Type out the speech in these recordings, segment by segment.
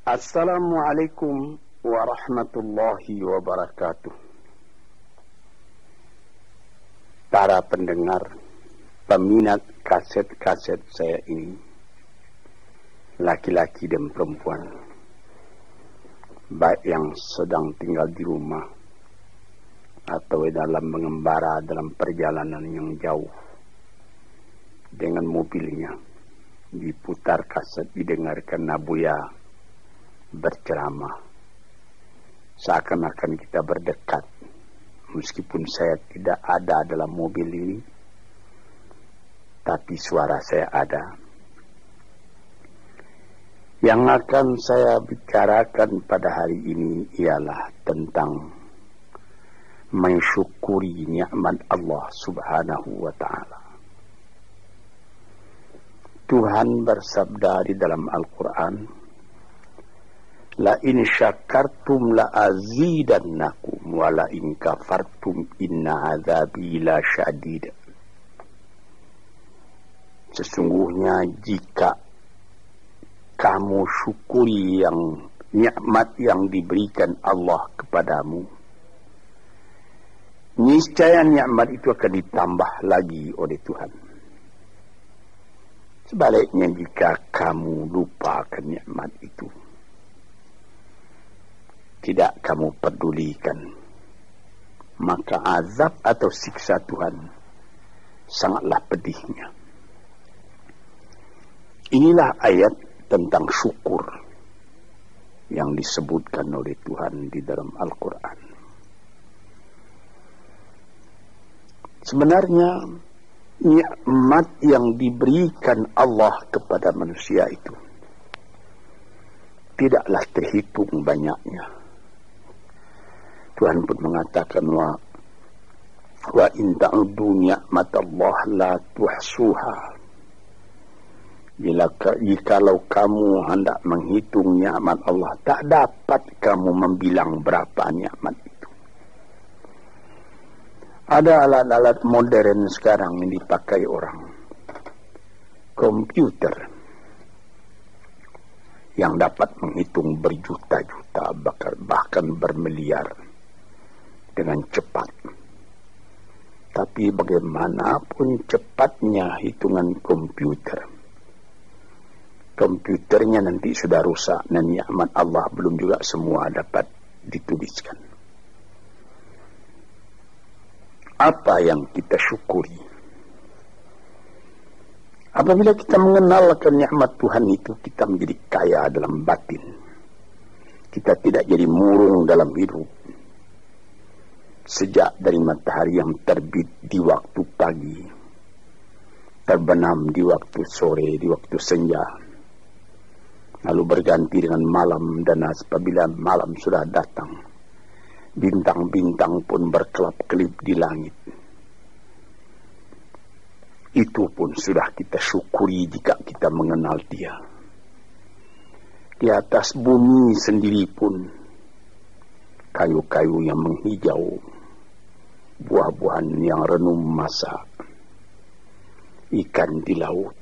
Assalamualaikum warahmatullahi wabarakatuh. Para pendengar, peminat kaset-kaset saya ini, laki-laki dan perempuan, baik yang sedang tinggal di rumah atau dalam mengembara dalam perjalanan yang jauh dengan mobilnya, diputar kaset, didengarkan Nabuya berceramah, seakan-akan kita berdekat, meskipun saya tidak ada dalam mobil ini, tapi suara saya ada. Yang akan saya bicarakan pada hari ini ialah tentang mensyukuri nikmat Allah Subhanahu wa ta'ala. Tuhan bersabda di dalam Al-Quran, la in syakartum la azidannakum wa la in kafartum inna azabi la syadid. Sesungguhnya jika kamu syukuri yang nikmat yang diberikan Allah kepadamu, niscaya nikmat itu akan ditambah lagi oleh Tuhan. Sebaliknya jika kamu lupakan nikmat itu, tidak kamu pedulikan, maka azab atau siksa Tuhan sangatlah pedihnya. Inilah ayat tentang syukur yang disebutkan oleh Tuhan di dalam Al-Quran. Sebenarnya nikmat yang diberikan Allah kepada manusia itu tidaklah terhitung banyaknya. Tuhan pun mengatakan wa in ta'udu ni'matallah la tuhsuha. Jikalau kamu hendak menghitung nikmat Allah, tak dapat kamu membilang berapa nikmat itu. Ada alat-alat modern sekarang yang dipakai orang, komputer, yang dapat menghitung berjuta-juta, bahkan bermiliar dengan cepat. Tapi bagaimanapun cepatnya hitungan komputernya nanti sudah rusak dan nikmat Allah belum juga semua dapat dituliskan. Apa yang kita syukuri? Apabila kita mengenalkan nikmat Tuhan itu, kita menjadi kaya dalam batin. Kita tidak jadi murung dalam hidup. Sejak dari matahari yang terbit di waktu pagi, terbenam di waktu sore, di waktu senja, lalu berganti dengan malam, dan apabila malam sudah datang, bintang-bintang pun berkelap-kelip di langit. Itu pun sudah kita syukuri jika kita mengenal Dia. Di atas bumi sendiri pun kayu-kayu yang menghijau, buah-buahan yang renum masak, ikan di laut,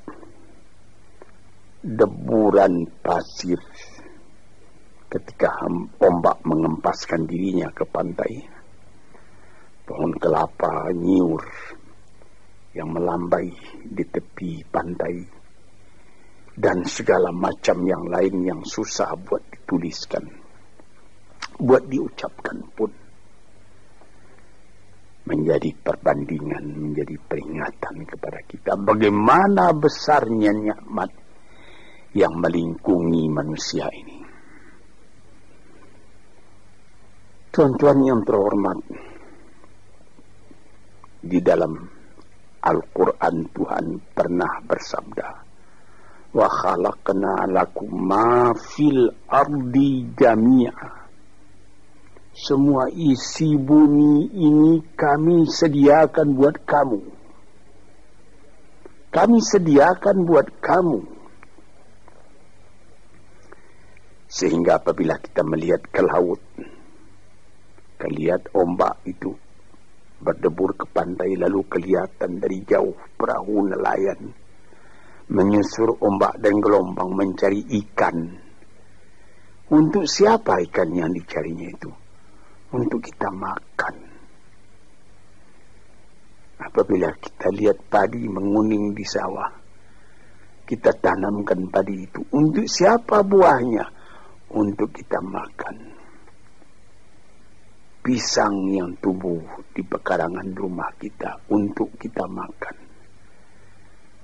deburan pasir ketika ombak mengempaskan dirinya ke pantai, pohon kelapa nyiur yang melambai di tepi pantai, dan segala macam yang lain yang susah buat dituliskan, buat diucapkan pun, menjadi perbandingan, menjadi peringatan kepada kita bagaimana besarnya nikmat yang melingkungi manusia ini. Tuan-tuan yang terhormat, di dalam Al-Quran Tuhan pernah bersabda, wa khalaqna lakum ma fil ardi jami'a. Semua isi bumi ini kami sediakan buat kamu. Kami sediakan buat kamu. Sehingga apabila kita melihat ke laut, lihat ombak itu berdebur ke pantai, lalu kelihatan dari jauh perahu nelayan menyusur ombak dan gelombang mencari ikan Untuk siapa ikan yang dicarinya itu? Untuk kita makan. Apabila kita lihat padi menguning di sawah, kita tanamkan padi itu. Untuk siapa buahnya? Untuk kita makan. Pisang yang tumbuh di pekarangan rumah kita, untuk kita makan.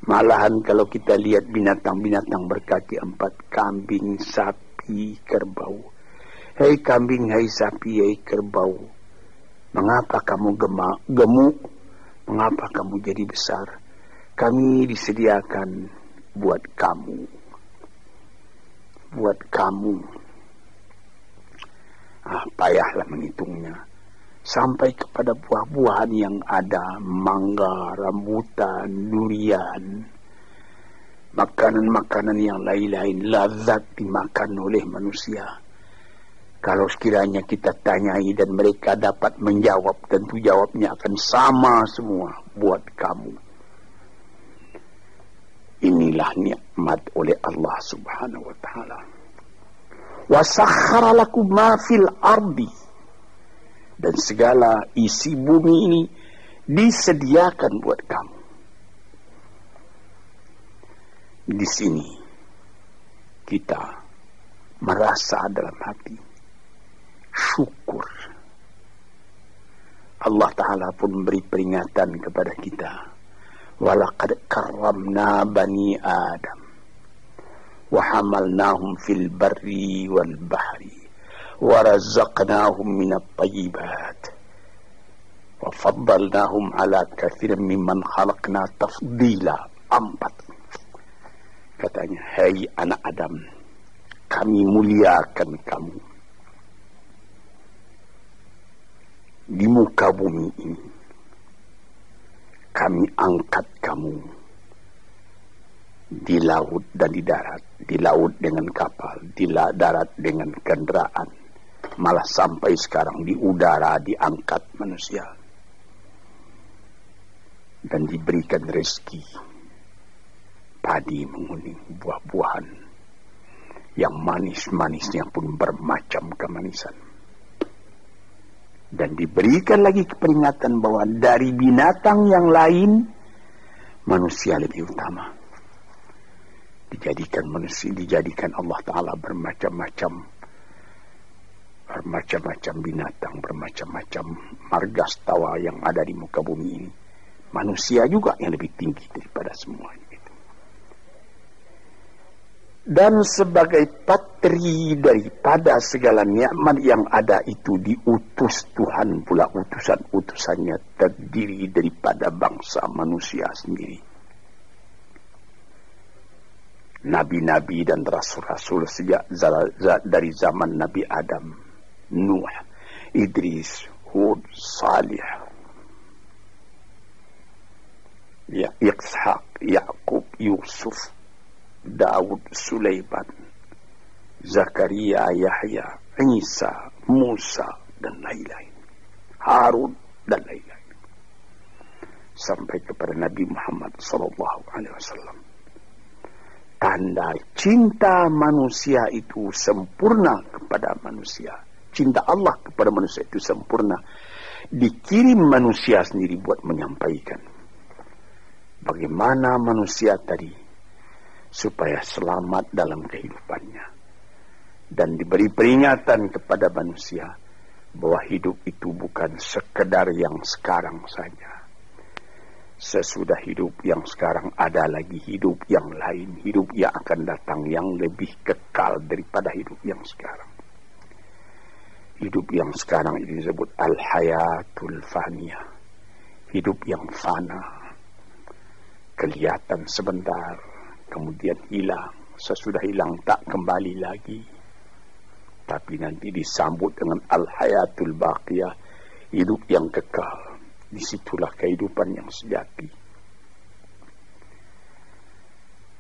Malahan kalau kita lihat binatang-binatang berkaki 4, kambing, sapi, kerbau. Hei kambing, hei sapi, hei kerbau, mengapa kamu gemuk? Mengapa kamu jadi besar? Kami disediakan buat kamu. Buat kamu. Payahlah menghitungnya. Sampai kepada buah-buahan yang ada, mangga, rambutan, durian, makanan-makanan yang lain-lain, lazat dimakan oleh manusia. Kalau sekiranya kita tanyai dan mereka dapat menjawab, tentu jawabnya akan sama semua, buat kamu. Inilah nikmat oleh Allah Subhanahu wa ta'ala. Wa sakhkhara lakum ma fil ardi. Dan segala isi bumi ini disediakan buat kamu. Di sini kita merasa dalam hati syukur. Allah Ta'ala pun beri peringatan kepada kita. Walaqad karramna bani Adam wa hamalnahum fil barri wal bahri وَرَزَّقْنَاهُمْ مِنَ الطَّيِّبَاتِ وَفَضَّلْنَاهُمْ عَلَى كَثِيرٍ مِّمَّنْ خَلَقْنَا تَفْضِيلًا. 4. Katanya, hai anak Adam, kami muliakan kamu di muka bumi ini. Kami angkat kamu di laut dan di darat. Di laut dengan kapal, di darat dengan kendaraan. Malah sampai sekarang di udara diangkat manusia. Dan diberikan rezeki. Padi menguning, buah-buahan. Yang manis-manisnya pun bermacam kemanisan. Dan diberikan lagi peringatan bahwa dari binatang yang lain, manusia lebih utama. Dijadikan Allah Ta'ala bermacam-macam binatang, bermacam-macam margastawa yang ada di muka bumi ini. Manusia juga yang lebih tinggi daripada semuanya itu. Dan sebagai patri daripada segala nikmat yang ada itu, diutus Tuhan pula, utusan-utusannya terdiri daripada bangsa manusia sendiri. Nabi-nabi dan rasul-rasul sejak dari zaman Nabi Adam, Nuh, Idris, Hud, Salih, Ishaq, Yaqub, Yusuf, Daud, Sulaiman, Zakaria, Yahya, Isa, Musa, dan lain-lain, Harun, dan lain-lain, sampai kepada Nabi Muhammad SAW. Tanda cinta manusia itu sempurna kepada manusia. Cinta Allah kepada manusia itu sempurna. Dikirim manusia sendiri buat menyampaikan bagaimana manusia tadi supaya selamat dalam kehidupannya. Dan diberi peringatan kepada manusia bahwa hidup itu bukan sekedar yang sekarang saja. Sesudah hidup yang sekarang ada lagi hidup yang lain, hidup yang akan datang yang lebih kekal daripada hidup yang sekarang. Hidup yang sekarang ini disebut al-hayatul faniyah, hidup yang fana, kelihatan sebentar, kemudian hilang, sesudah hilang tak kembali lagi. Tapi nanti disambut dengan al-hayatul baqiyah, hidup yang kekal. Disitulah kehidupan yang sejati.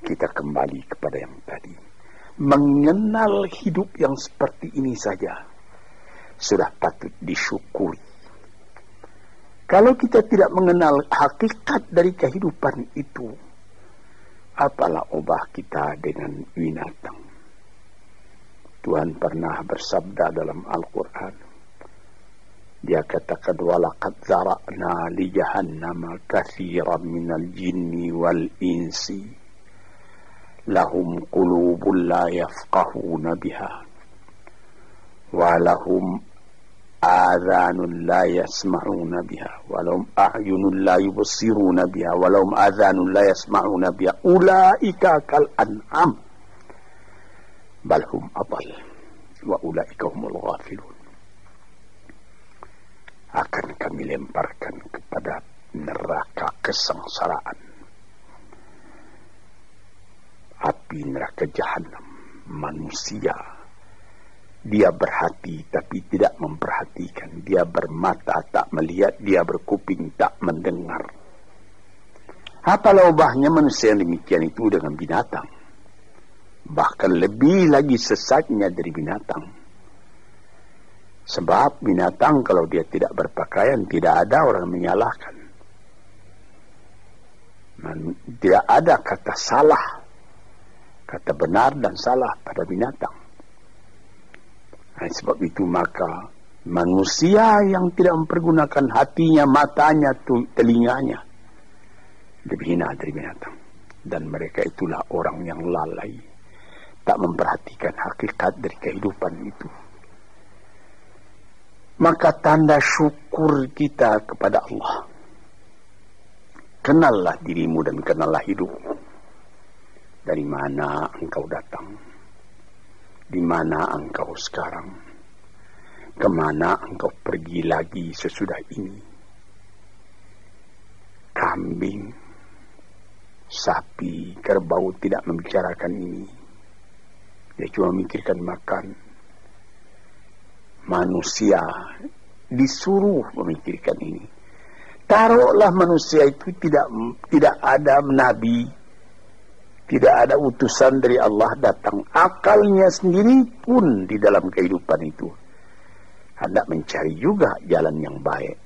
Kita kembali kepada yang tadi. Mengenal hidup yang seperti ini saja sudah patut disyukuri. Kalau kita tidak mengenal hakikat dari kehidupan itu, apalah ubah kita dengan binatang. Tuhan pernah bersabda dalam Al-Quran. Dia katakan, walaqad zara'na li jahannama katsiran minal jinni wal insi lahum qulubun la yafqahuna biha wa lahum adhanun la yasma'una biha wa lahum a'yunun la yubsiruna biha wa lahum adhanun la yasma'una biha ulaika kal an'am bal hum adall wa ulaika humul ghafilun. Akan kami lemparkan kepada neraka kesengsaraan, api neraka jahanam. Manusia, dia berhati tapi tidak memperhatikan, dia bermata tak melihat, dia berkuping tak mendengar. Apalah ubahnya manusia yang demikian itu dengan binatang? Bahkan lebih lagi sesatnya dari binatang. Sebab binatang kalau dia tidak berpakaian, tidak ada orang menyalahkan. Tidak ada kata salah, kata benar dan salah pada binatang. Nah, sebab itu maka manusia yang tidak mempergunakan hatinya, matanya, telinganya, lebih hina dari binatang. Dan mereka itulah orang yang lalai, tak memperhatikan hakikat dari kehidupan itu. Maka tanda syukur kita kepada Allah, kenallah dirimu dan kenallah hidupmu. Dari mana engkau datang, di mana engkau sekarang, kemana engkau pergi lagi sesudah ini. Kambing, sapi, kerbau tidak membicarakan ini. Dia cuma memikirkan makan. Manusia disuruh memikirkan ini. Taruhlah manusia itu tidak ada nabi, tidak ada utusan dari Allah datang. Akalnya sendiri pun di dalam kehidupan itu hendak mencari juga jalan yang baik,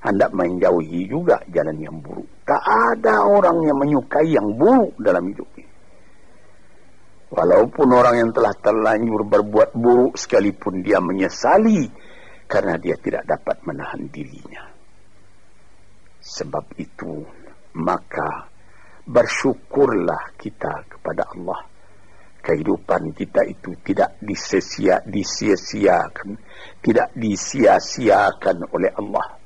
hendak menjauhi juga jalan yang buruk. Tak ada orang yang menyukai yang buruk dalam hidup ini. Walaupun orang yang telah terlanjur berbuat buruk sekalipun, dia menyesali karena dia tidak dapat menahan dirinya. Sebab itu maka bersyukurlah kita kepada Allah. Kehidupan kita itu tidak disia-siakan, tidak disia-siakan oleh Allah.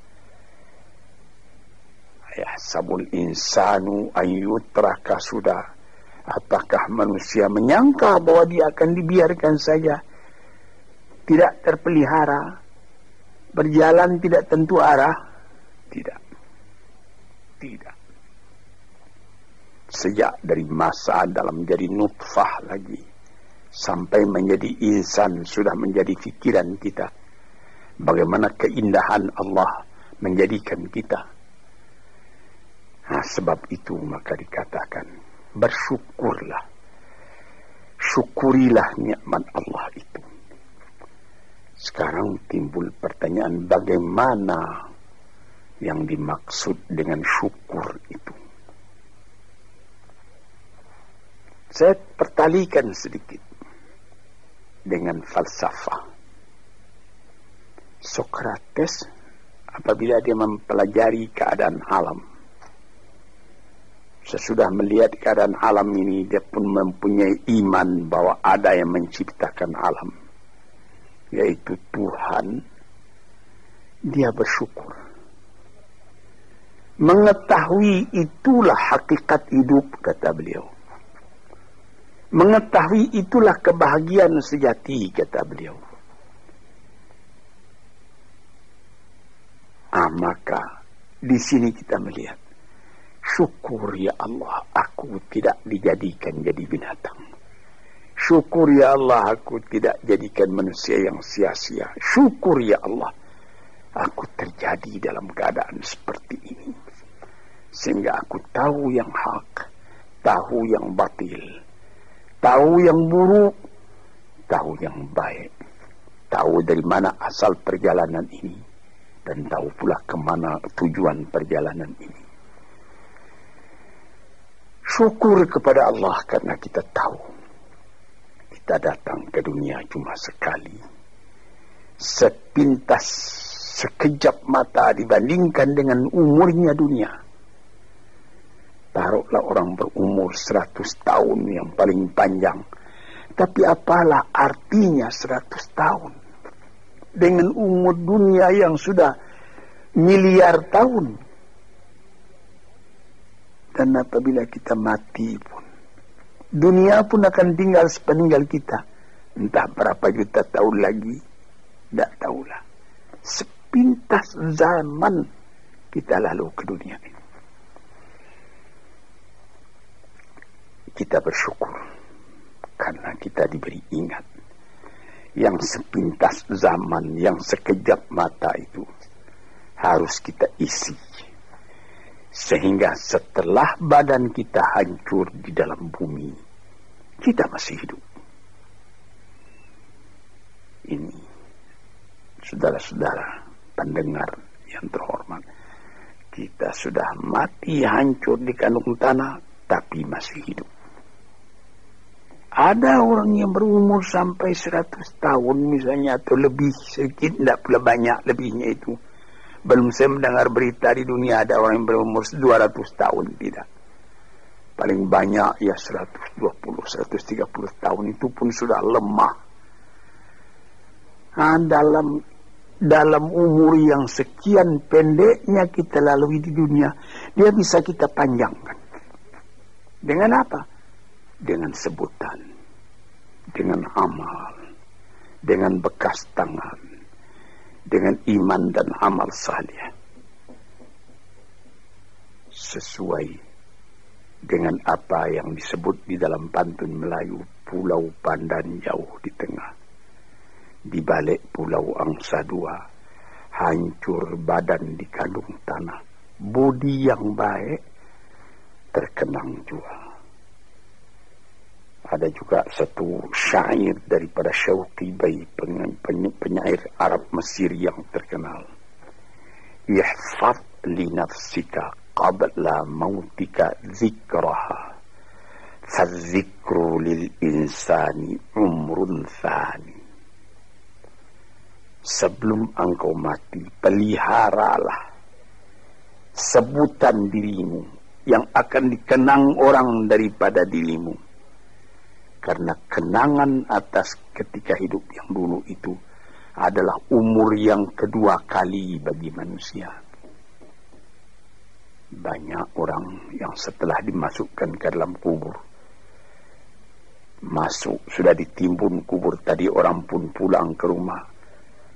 Yahsabul insanu an yutraka sudah. Apakah manusia menyangka bahwa dia akan dibiarkan saja, tidak terpelihara, berjalan tidak tentu arah? Tidak. Sejak dari masa dalam menjadi nutfah lagi sampai menjadi insan sudah menjadi fikiran kita. Bagaimana keindahan Allah menjadikan kita. Nah, sebab itu maka dikatakan, bersyukurlah, syukurilah nikmat Allah itu. Sekarang timbul pertanyaan, bagaimana yang dimaksud dengan syukur itu? Saya pertalikan sedikit dengan falsafah. Sokrates apabila dia mempelajari keadaan alam, sesudah melihat keadaan alam ini, dia pun mempunyai iman bahwa ada yang menciptakan alam, yaitu Tuhan. Dia bersyukur. Mengetahui itulah hakikat hidup, kata beliau. Mengetahui itulah kebahagiaan sejati, kata beliau. Maka di sini kita melihat, syukur ya Allah, aku tidak dijadikan jadi binatang. Syukur ya Allah, aku tidak jadikan manusia yang sia-sia. Syukur ya Allah, aku terjadi dalam keadaan seperti ini. Sehingga aku tahu yang hak, tahu yang batil, tahu yang buruk, tahu yang baik, tahu dari mana asal perjalanan ini, dan tahu pula kemana tujuan perjalanan ini. Syukur kepada Allah karena kita tahu Kita datang ke dunia cuma sekali. Sepintas, sekejap mata dibandingkan dengan umurnya dunia. Taruhlah orang berumur 100 tahun yang paling panjang. Tapi apalah artinya 100 tahun dengan umur dunia yang sudah miliar tahun. Dan apabila kita mati pun, dunia pun akan tinggal sepeninggal kita. Entah berapa juta tahun lagi, tidak tahulah. Sepintas zaman kita lalu ke dunia ini. Kita bersyukur karena kita diberi ingat. Yang sepintas zaman, yang sekejap mata itu harus kita isi. Sehingga setelah badan kita hancur di dalam bumi, kita masih hidup. Ini, saudara-saudara pendengar yang terhormat, kita sudah mati hancur di kandung tanah, tapi masih hidup. Ada orang yang berumur sampai 100 tahun misalnya, atau lebih sedikit, tidak pula banyak lebihnya itu. Belum saya mendengar berita di dunia ada orang yang berumur 200 tahun, tidak. Paling banyak ya 120, 130 tahun, itu pun sudah lemah. Nah, dalam umur yang sekian pendeknya kita lalui di dunia, dia bisa kita panjangkan. Dengan apa? Dengan sebutan, dengan amal, dengan bekas tangan, dengan iman dan amal saleh, sesuai dengan apa yang disebut di dalam pantun Melayu, pulau pandan jauh di tengah, di balik pulau angsa dua, hancur badan di kandung tanah, budi yang baik terkenang jua. Ada juga satu syair daripada Syauqi Bai, penyair Arab Mesir yang terkenal. Ihfaz li nafsika qabla mautika zikraha, fadzikru lil insani umrun thani. Sebelum engkau mati, peliharalah sebutan dirimu yang akan dikenang orang daripada dirimu. Karena kenangan atas ketika hidup yang dulu itu adalah umur yang kedua kali bagi manusia. Banyak orang yang setelah dimasukkan ke dalam kubur, masuk, sudah ditimbun kubur tadi, orang pun pulang ke rumah.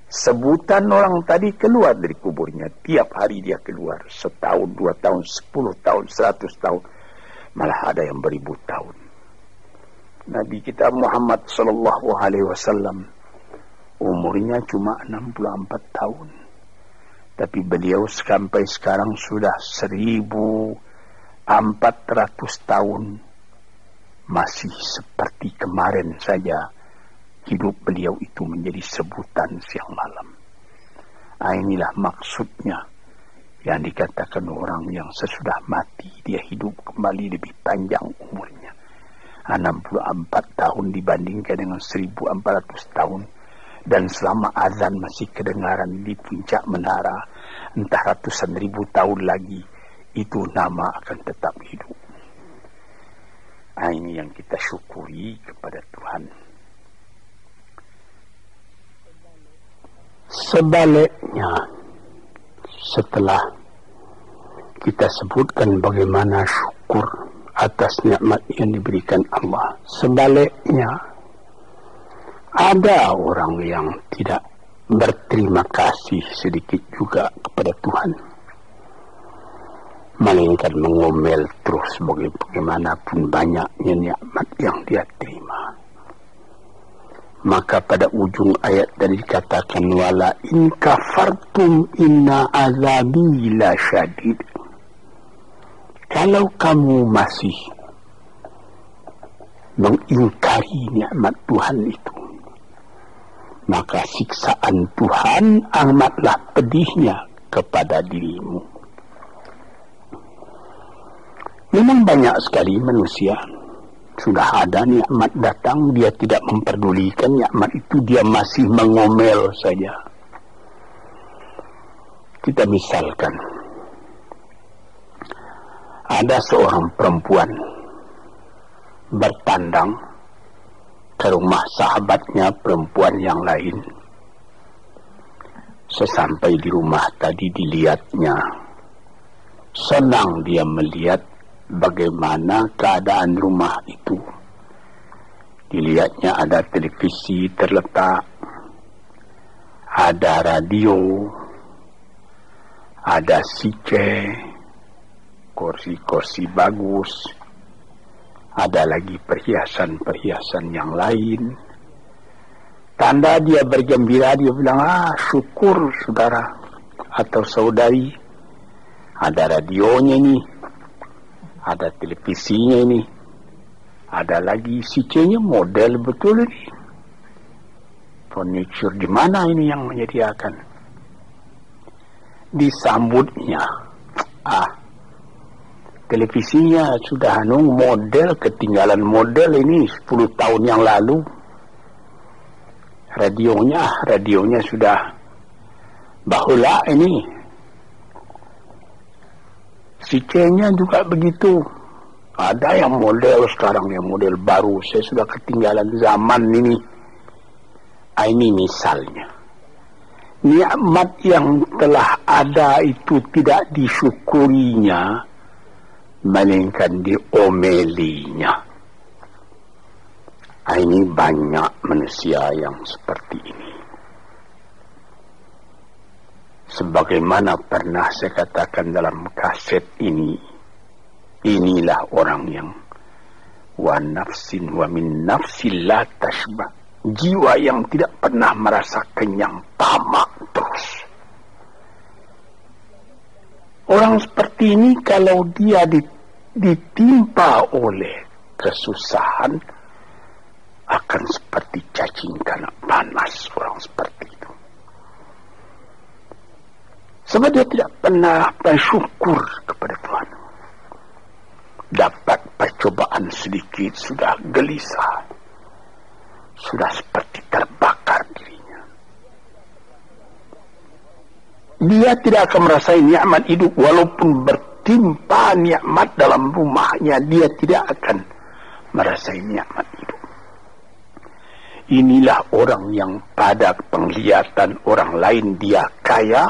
Sebutan orang tadi keluar dari kuburnya. Tiap hari dia keluar. 1 tahun, 2 tahun, 10 tahun, 100 tahun. Malah ada yang beribu tahun. Nabi kita Muhammad sallallahu alaihi wasallam umurnya cuma 64 tahun. Tapi beliau sampai sekarang sudah 1400 tahun. Masih seperti kemarin saja hidup beliau itu menjadi sebutan siang malam. Inilah maksudnya yang dikatakan orang yang sesudah mati dia hidup kembali lebih panjang umurnya. 64 tahun dibandingkan dengan 1400 tahun. Dan selama azan masih kedengaran di puncak menara, entah ratusan ribu tahun lagi, itu nama akan tetap hidup. Ini yang kita syukuri kepada Tuhan. Sebaliknya, setelah kita sebutkan bagaimana syukur atas nikmat yang diberikan Allah, sebaliknya ada orang yang tidak berterima kasih sedikit juga kepada Tuhan, melainkan mengomel terus bagaimanapun banyaknya nikmat yang dia terima. Maka pada ujung ayat tadi dikatakan, wala in kafartum inna azabi la syadid. Kalau kamu masih mengingkari nikmat Tuhan itu, maka siksaan Tuhan amatlah pedihnya kepada dirimu. Memang banyak sekali manusia Sudah ada nikmat datang, dia tidak memperdulikan nikmat itu, dia masih mengomel saja. Kita misalkan, ada seorang perempuan bertandang ke rumah sahabatnya perempuan yang lain. Sesampai di rumah tadi dilihatnya, senang dia melihat bagaimana keadaan rumah itu. Dilihatnya ada televisi terletak, ada radio, ada CC, kursi-kursi bagus, ada lagi perhiasan-perhiasan yang lain. Tanda dia bergembira, dia bilang, syukur saudara atau saudari, ada radionya nih, ada televisinya ini, ada lagi CC-nya, model betul ini. Furniture di mana ini yang menyediakan? Disambutnya, televisinya sudah model, ketinggalan model ini 10 tahun yang lalu. Radionya sudah bahula ini. CC-nya juga begitu. Ada yang model sekarang, yang model baru. Saya sudah ketinggalan zaman ini. Ini misalnya. Nikmat yang telah ada itu tidak disyukurinya, melainkan diomelinya. Ini banyak manusia yang seperti ini. Sebagaimana pernah saya katakan dalam kaset ini, inilah orang yang wa nafsin wa min nafsin la tashba, jiwa yang tidak pernah merasa kenyang, tamak terus. Orang seperti ini kalau dia ditimpa oleh kesusahan, akan seperti cacing kena panas orang seperti itu. Sebab dia tidak pernah bersyukur kepada Tuhan. Dapat percobaan sedikit, sudah gelisah. Sudah seperti terbakar dirinya. Dia tidak akan merasakan nikmat hidup. Walaupun bertimpa nikmat dalam rumahnya, dia tidak akan merasakan nikmat hidup. Inilah orang yang pada penglihatan orang lain dia kaya,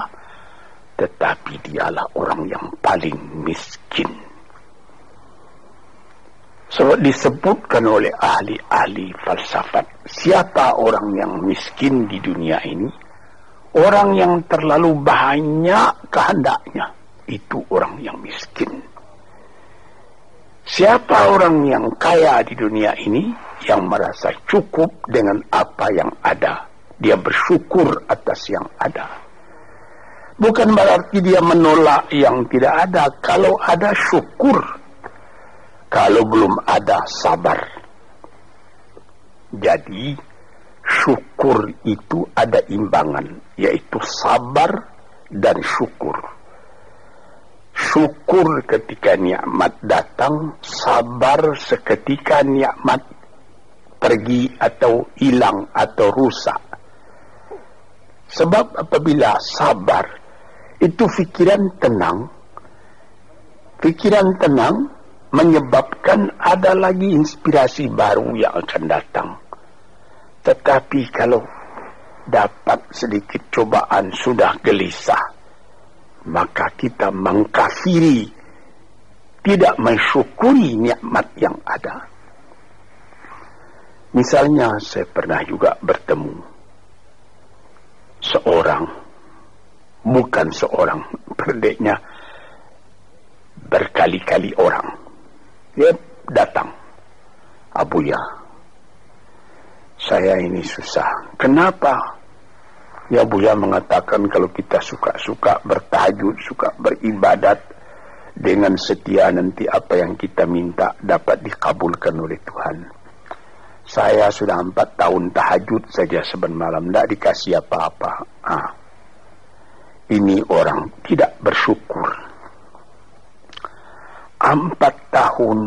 tetapi dialah orang yang paling miskin. Sebab disebutkan oleh ahli-ahli falsafat, siapa orang yang miskin di dunia ini? Orang yang terlalu banyak kehendaknya, itu orang yang miskin. Siapa orang yang kaya di dunia ini? Yang merasa cukup dengan apa yang ada. Dia bersyukur atas yang ada. Bukan berarti dia menolak yang tidak ada. Kalau ada, syukur. Kalau belum ada, sabar. Jadi syukur itu ada imbangan, yaitu sabar dan syukur. Syukur ketika nikmat datang, sabar seketika nikmat pergi atau hilang atau rusak. Sebab apabila sabar, itu pikiran tenang menyebabkan ada lagi inspirasi baru yang akan datang. Tetapi kalau dapat sedikit cobaan sudah gelisah, maka kita mengkafiri, tidak mensyukuri nikmat yang ada. Misalnya saya pernah juga bertemu bukan seorang, berdeknya berkali-kali orang. Dia datang, Abuya, saya ini susah. Kenapa? Ya, Abuya mengatakan kalau kita suka-suka bertahajud, suka beribadat dengan setia, nanti apa yang kita minta dapat dikabulkan oleh Tuhan. Saya sudah 4 tahun tahajud saja saban malam, tidak dikasih apa-apa. Ini orang tidak bersyukur. 4 tahun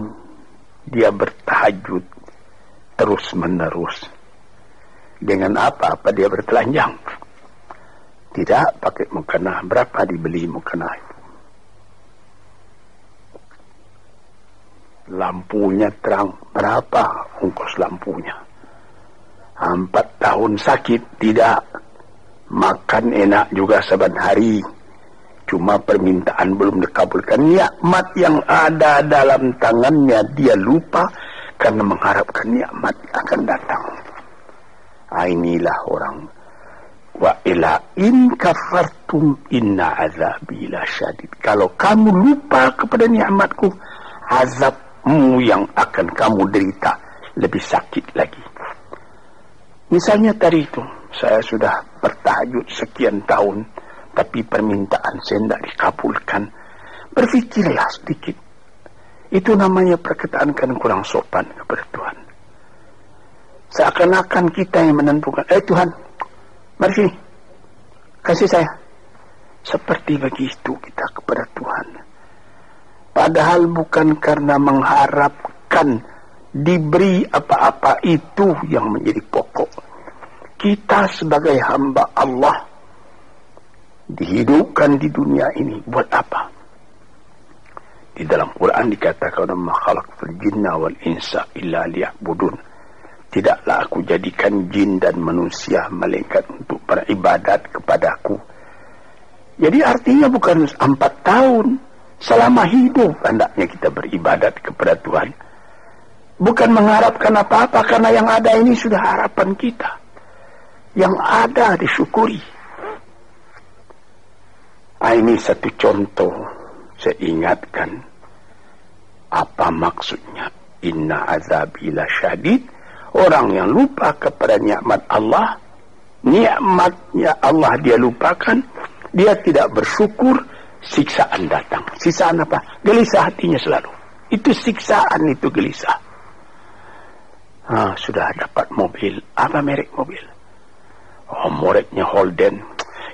dia bertahajud terus menerus. Dengan apa dia bertelanjang? Tidak pakai mukena. Berapa dibeli mukena itu? Lampunya terang. Berapa ongkos lampunya? 4 tahun sakit. Tidak. Makan enak juga saban hari. Cuma permintaan belum dikabulkan. Nikmat yang ada dalam tangannya dia lupa karena mengharapkan nikmat akan datang. Inilah orang. Wa ila in kafartum inna azabi lasyadid. Kalau kamu lupa kepada nikmatku, azabmu yang akan kamu derita lebih sakit lagi. Misalnya tadi itu, saya sudah bertahajud sekian tahun, tapi permintaan saya tidak dikabulkan. Berfikirlah sedikit. Itu namanya perkataan kan kurang sopan kepada Tuhan. Seakan-akan kita yang menentukan. Tuhan, mari sini, kasih saya. Seperti begitu kita kepada Tuhan. Padahal bukan karena mengharapkan diberi apa-apa itu yang menjadi pokok. Kita sebagai hamba Allah dihidupkan di dunia ini buat apa? Di dalam Quran dikatakan, "Ma khalaqtul jinna wal insa illa liya'budun." Tidaklah aku jadikan jin dan manusia melainkan untuk beribadat kepadaku. Jadi artinya bukan 4 tahun. Selama hidup hendaknya kita beribadat kepada Tuhan. Bukan mengharapkan apa-apa, karena yang ada ini sudah harapan kita. Yang ada disyukuri. Ini satu contoh. Saya ingatkan apa maksudnya. Inna azabi lasyadid. Orang yang lupa kepada nikmat Allah, nikmatnya Allah dia lupakan, dia tidak bersyukur, siksaan datang. Siksaan apa? Gelisah hatinya selalu. Itu siksaan, itu gelisah. Sudah dapat mobil. Apa merek mobil? Mereknya Holden.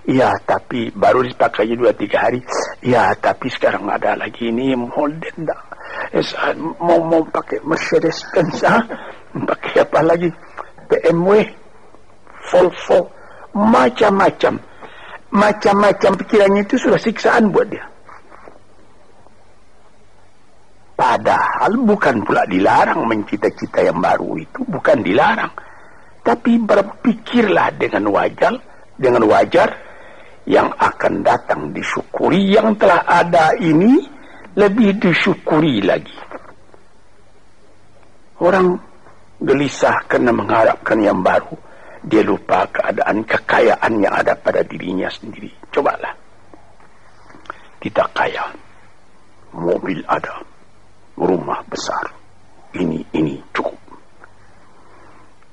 Ya, tapi baru dipakainya 2-3 hari. Ya, tapi sekarang ada lagi ini Holden dah. Mau pakai Mercedes Benz, pakai apa lagi? BMW, Volvo, macam-macam pikirannya itu sudah siksaan buat dia. Padahal bukan pula dilarang mencita-cita yang baru itu, bukan dilarang. Tapi berpikirlah dengan wajar yang akan datang disyukuri, yang telah ada ini lebih disyukuri lagi. Orang gelisah karena mengharapkan yang baru, dia lupa keadaan kekayaan yang ada pada dirinya sendiri. Cobalah, kita kaya, mobil ada, rumah besar, ini cukup,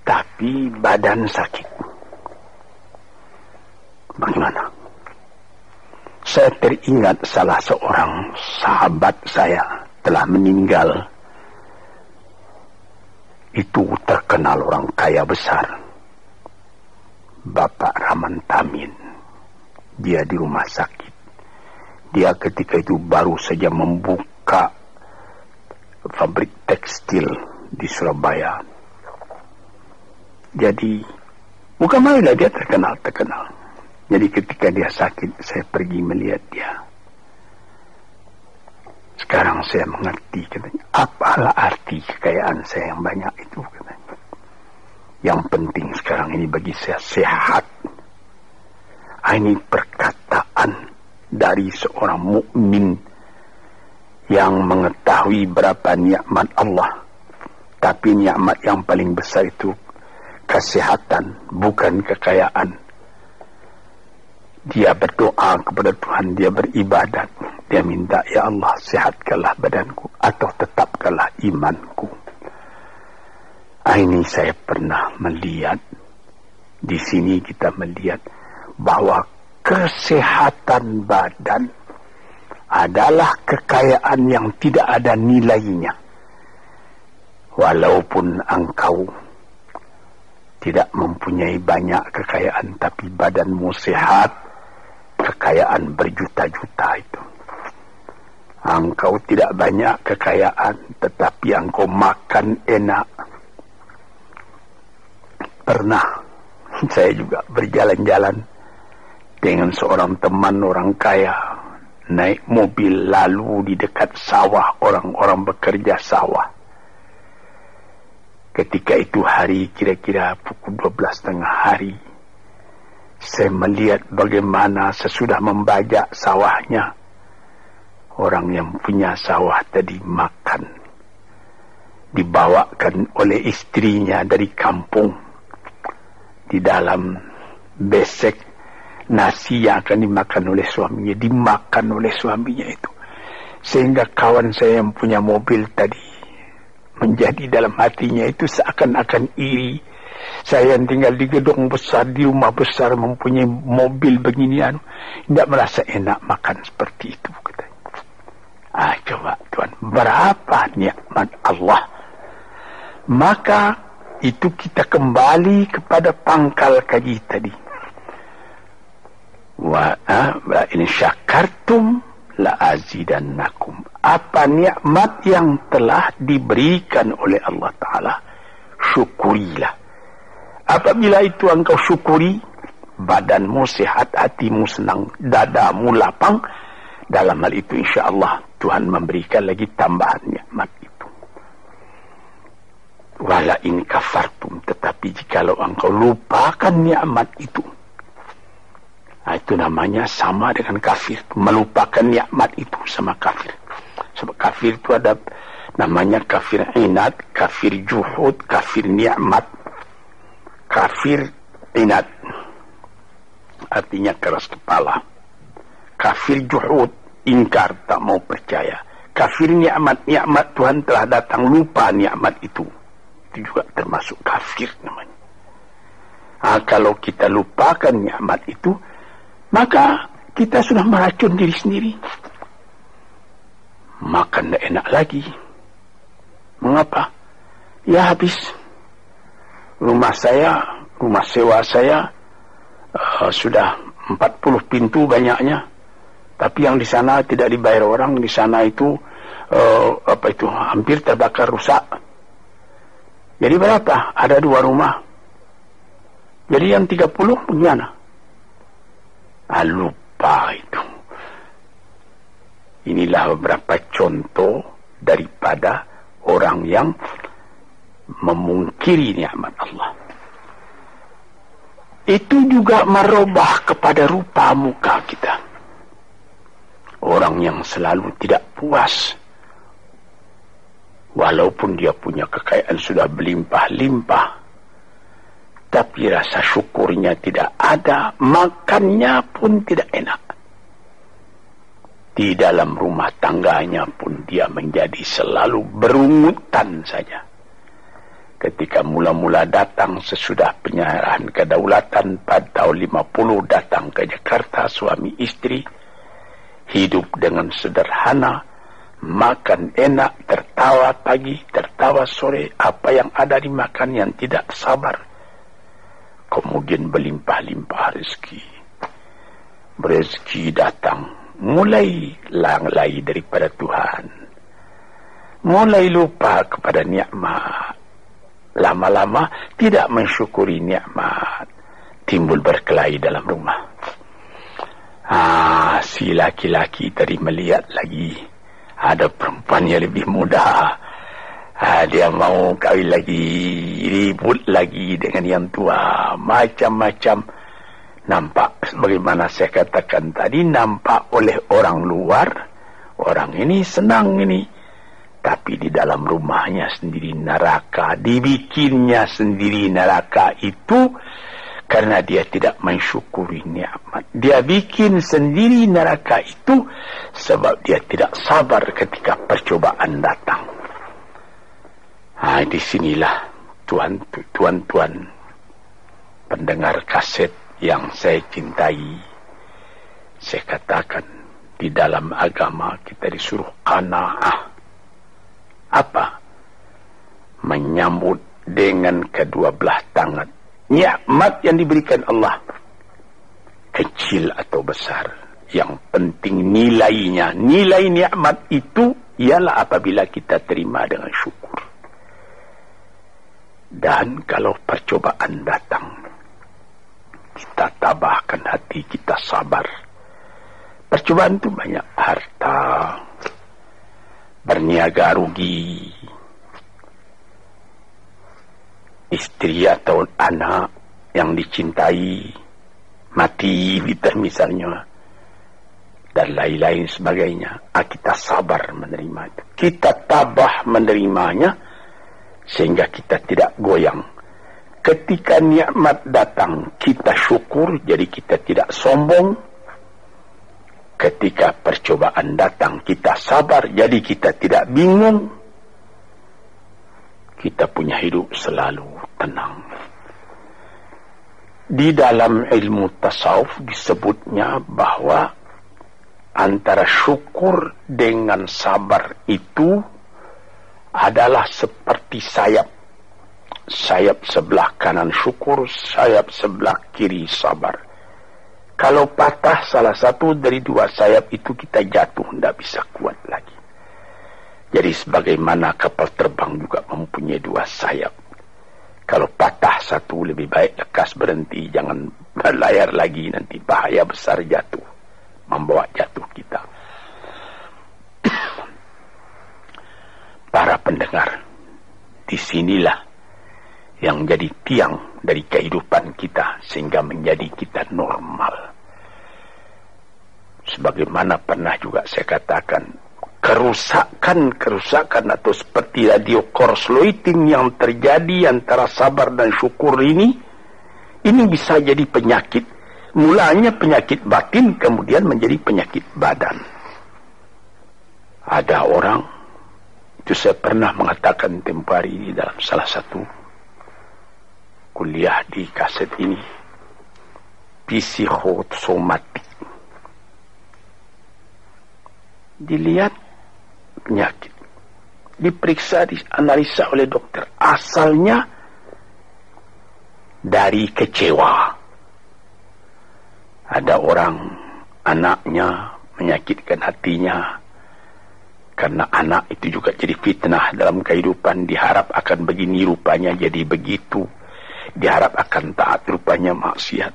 tapi badan sakit. Bagaimana? Saya teringat salah seorang sahabat saya telah meninggal. Itu terkenal orang kaya besar, Bapak Rahman Tamin. Dia di rumah sakit. Dia ketika itu baru saja membuka pabrik tekstil di Surabaya. Jadi bukan main lah, dia terkenal. Jadi ketika dia sakit, saya pergi melihat dia. Sekarang saya mengerti, katanya. Apalah arti kekayaan saya yang banyak itu, katanya. Yang penting sekarang ini bagi saya sehat. Ini perkataan dari seorang mukmin yang mengetahui berapa nikmat Allah. Tapi nikmat yang paling besar itu kesehatan, bukan kekayaan. Dia berdoa kepada Tuhan, dia beribadat, dia minta, ya Allah, sehatkanlah badanku atau tetapkanlah imanku. Ini saya pernah melihat, di sini kita melihat bahwa kesehatan badan adalah kekayaan yang tidak ada nilainya. Walaupun engkau tidak mempunyai banyak kekayaan, tapi badanmu sehat, kekayaan berjuta-juta itu. Engkau tidak banyak kekayaan, tetapi engkau makan enak. Pernah saya juga berjalan-jalan dengan seorang teman orang kaya, naik mobil lalu di dekat sawah, orang-orang bekerja sawah. Ketika itu hari kira-kira pukul 12.30 hari, saya melihat bagaimana sesudah membajak sawahnya, orang yang punya sawah tadi makan, dibawakan oleh istrinya dari kampung di dalam besek nasi yang akan dimakan oleh suaminya, dimakan oleh suaminya itu. Sehingga kawan saya yang punya mobil tadi menjadi dalam hatinya itu seakan-akan iri. Saya yang tinggal di gedung besar, di rumah besar, mempunyai mobil beginian, tidak merasa enak makan seperti itu, katanya. Coba Tuhan, berapa nikmat Allah. Maka itu kita kembali kepada pangkal kaji tadi. Wa in syakartum la azidannakum. Apa nikmat yang telah diberikan oleh Allah Ta'ala, syukurilah. Apabila itu engkau syukuri, badanmu sehat, hatimu senang, dadamu lapang, dalam hal itu insya Allah Tuhan memberikan lagi tambahan nikmat itu. Wala in kafartum, tetapi jikalau engkau lupakan nikmat itu, itu namanya sama dengan kafir. Melupakan nikmat itu sama kafir. Sebab kafir itu ada namanya kafir inad, kafir juhud, kafir nikmat. Kafir inad artinya keras kepala. Kafir juhud, ingkar, tak mau percaya. Kafir nikmat, nikmat Tuhan telah datang, lupa nikmat itu. Itu juga termasuk kafir namanya. Kalau kita lupakan nikmat itu, maka kita sudah meracun diri sendiri. Makan tidak enak lagi. Mengapa? Ya habis. Rumah sewa saya sudah 40 pintu banyaknya. Tapi yang di sana tidak dibayar orang. Di sana itu hampir terbakar, rusak. Jadi berapa? Ada 2 rumah. Jadi yang 30 bagaimana? Lupa itu. Inilah beberapa contoh daripada orang yang memungkiri nikmat Allah. Itu juga merubah kepada rupa muka kita. Orang yang selalu tidak puas, walaupun dia punya kekayaan sudah berlimpah-limpah, tapi rasa syukurnya tidak ada, makannya pun tidak enak. Di dalam rumah tangganya pun dia menjadi selalu berungutan saja. Ketika mula-mula datang sesudah penyerahan kedaulatan pada tahun 50 datang ke Jakarta, suami istri hidup dengan sederhana, makan enak, tertawa pagi, tertawa sore, apa yang ada dimakan yang tidak sabar. Kemudian berlimpah-limpah rezeki. Rezeki datang, mulai lalai daripada Tuhan, mulai lupa kepada nikmat. Lama-lama tidak mensyukuri nikmat, timbul berkelahi dalam rumah. Si laki-laki tadi melihat lagi ada perempuan yang lebih muda, dia mau kawin lagi, ribut lagi dengan yang tua, macam-macam. Nampak bagaimana saya katakan tadi, nampak oleh orang luar, orang ini senang ini, tapi di dalam rumahnya sendiri neraka. Dibikinnya sendiri neraka itu karena dia tidak mensyukuri nikmat. Dia bikin sendiri neraka itu sebab dia tidak sabar ketika percobaan datang. Di sinilah tuan-tuan pendengar kaset yang saya cintai, saya katakan di dalam agama kita disuruh qanaah. Apa? Menyambut dengan kedua belah tangan nikmat yang diberikan Allah, kecil atau besar, yang penting nilainya. Nilai nikmat itu ialah apabila kita terima dengan syukur. Dan kalau percobaan datang, kita tabahkan hati, kita sabar. Percobaan itu banyak, harta, berniaga rugi, istri atau anak yang dicintai mati misalnya, dan lain-lain sebagainya. Kita sabar menerima itu, kita tabah menerimanya, sehingga kita tidak goyang. Ketika nikmat datang, kita syukur, jadi kita tidak sombong. Ketika percobaan datang, kita sabar, jadi kita tidak bingung. Kita punya hidup selalu tenang. Di dalam ilmu tasawuf disebutnya bahwa antara syukur dengan sabar itu adalah seperti sayap. Sayap sebelah kanan syukur, sayap sebelah kiri sabar. Kalau patah salah satu dari dua sayap itu, kita jatuh, tidak bisa kuat lagi. Jadi sebagaimana kapal terbang juga mempunyai dua sayap. Kalau patah satu, lebih baik lekas berhenti, jangan berlayar lagi, nanti bahaya besar jatuh, membawa jatuh kita. Para pendengar, disinilah yang jadi tiang dari kehidupan kita sehingga menjadi kita normal. Sebagaimana pernah juga saya katakan, kerusakan atau seperti radio korsleting yang terjadi antara sabar dan syukur ini bisa jadi penyakit. Mulanya penyakit batin, kemudian menjadi penyakit badan. Ada orang, itu saya pernah mengatakan tempoh hari ini dalam salah satu kuliah di kaset ini, psikosomatik. Dilihat penyakit, diperiksa, dianalisa oleh dokter, asalnya dari kecewa. Ada orang, anaknya menyakitkan hatinya, karena anak itu juga jadi fitnah dalam kehidupan. Diharap akan begini, rupanya jadi begitu. Diharap akan taat, rupanya maksiat.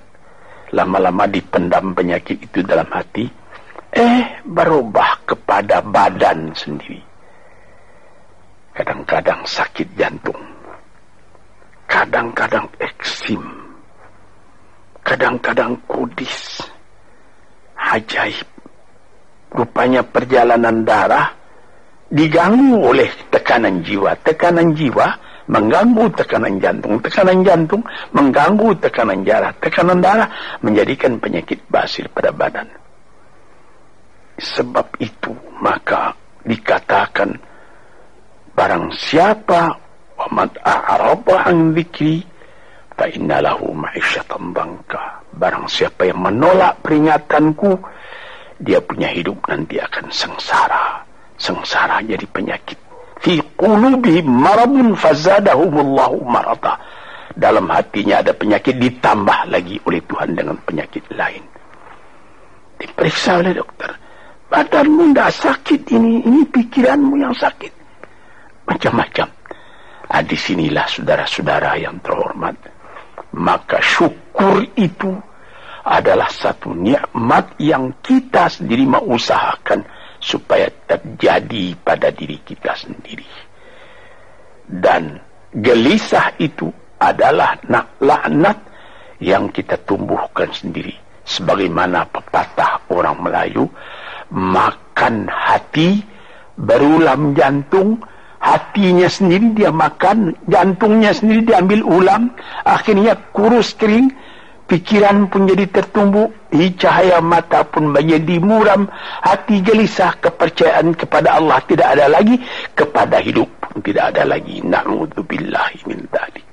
Lama-lama dipendam penyakit itu dalam hati, berubah kepada badan sendiri. Kadang-kadang sakit jantung, kadang-kadang eksim, kadang-kadang kudis. Ajaib. Rupanya perjalanan darah diganggu oleh tekanan jiwa. Tekanan jiwa mengganggu tekanan jantung mengganggu tekanan darah menjadikan penyakit basir pada badan. Sebab itu maka dikatakan, barang siapa waman a'rada an dzikri fa innalahu ma'isyatan dhanka, barang siapa yang menolak peringatanku, dia punya hidup nanti akan sengsara jadi penyakit. Fi qulubihim maradun fazadahumullahu marada, dalam hatinya ada penyakit, ditambah lagi oleh Tuhan dengan penyakit lain. Diperiksa oleh dokter, badanmu tidak sakit, ini pikiranmu yang sakit, macam-macam. Disinilah saudara-saudara yang terhormat, maka syukur itu adalah satu nikmat yang kita sendiri mengusahakan supaya terjadi pada diri kita sendiri. Dan gelisah itu adalah laknat yang kita tumbuhkan sendiri. Sebagaimana pepatah orang Melayu, makan hati berulam jantung. Hatinya sendiri dia makan, jantungnya sendiri diambil ulam, akhirnya kurus kering, pikiran pun jadi tertumbuk, cahaya mata pun menjadi muram, hati gelisah, kepercayaan kepada Allah tidak ada lagi, kepada hidup pun tidak ada lagi. Na'udzubillahi min dzalik.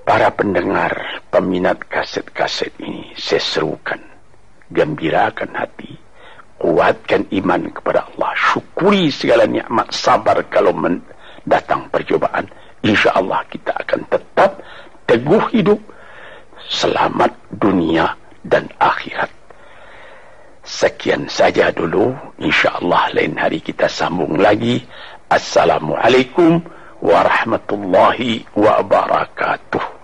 Para pendengar, peminat kaset-kaset ini, saya serukan, gembirakan hati, kuatkan iman kepada Allah, syukuri segala nikmat, sabar kalau datang percobaan. Insya Allah kita akan tetap teguh hidup, selamat dunia dan akhirat. Sekian saja dulu. InsyaAllah lain hari kita sambung lagi. Assalamualaikum warahmatullahi wabarakatuh.